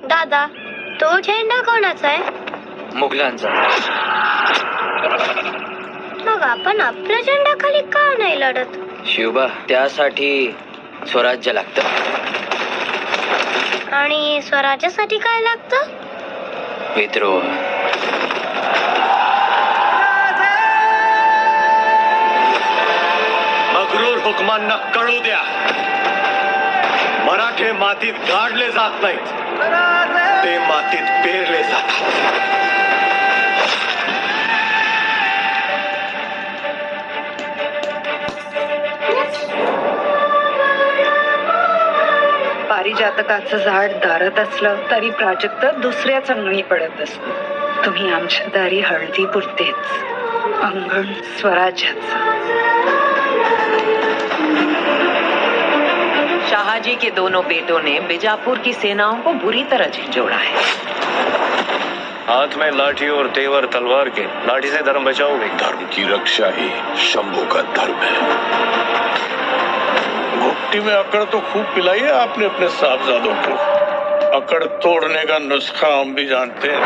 दादा, तो झेंडा कोणाचा आहे? मुघलांचा. मग आपण आपल्या झेंडा खाली का नाही लढत? शिवबा, त्यासाठी स्वराज्य लागतं. आणि स्वराज्यासाठी काय लागतं? विद्रोह. मगरूर हुकमांना कळू द्या, मराठे मातीत गाडले जात नाहीत, ते मातीत पेरले जातात. पारिजातकाचं झाड दारात असलं तरी प्राजक्त दुसऱ्याच अंगणी पडत असतो. तुम्ही आमच्या दारी हळदी पुरतेच, अंगण स्वराज्याचं. शाहजी के दोनों बेटों ने बीजापुर की सेनाओं को बुरी तरह झंझोड़ा है. हाथ में लाठी और तेवर तलवार के, लाठी से धर्म बचाओगे? धर्म की रक्षा ही शंभू का धर्म है. घुट्टी में अकड़ तो खूब पिलाई है आपने अपने साहबजादों को. अकड़ तोड़ने का नुस्खा हम भी जानते हैं.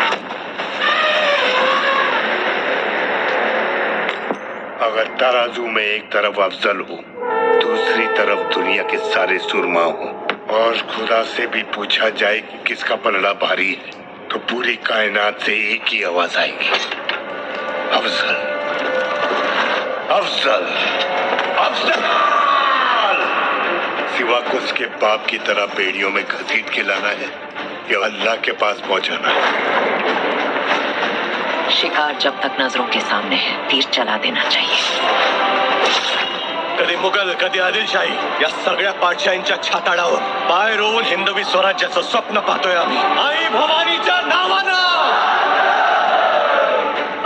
अगर तराजू में एक तरफ अफजल हो, दूसरी तरफ दुनिया के सारे सुरमा हो, और खुदा से भी पूछा जाए कि किसका पलड़ा भारी है, तो पूरी कायनात से एक ही आवाज आएगी, अफजल, अफजल, अफजल. सिवा को उसके बाप की तरह बेड़ियों में घसीट के लाना है या अल्लाह के पास पहुंचाना है. शिकार जब तक नजरों के सामने है, तीर चला देना चाहिए. कधी मुघल, कधी आदिलशाही, या सगळ्या पाठशाहींच्या छाताडावर पाय रोवून हिंदवी स्वराज्याचं स्वप्न पाहतोय आम्ही. आई भवानीच्या नावानं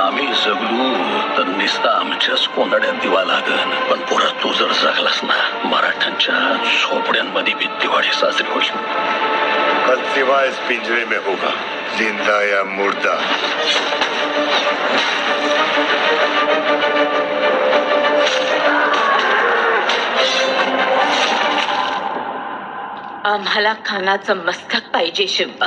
आम्ही जगलो तर निस्ता आमच्याच कोंदड्यात दिवा लागन. पण पोरा तू जर जगलास ना, मराठ्यांच्या झोपड्यांमध्ये बी दिवाळी साजरी होईल. कल सिवा इस पिंजरे में होगा, जिंदा या मुर्दा. आम्हाला खानाचं मस्तक पाहिजे शिवबा.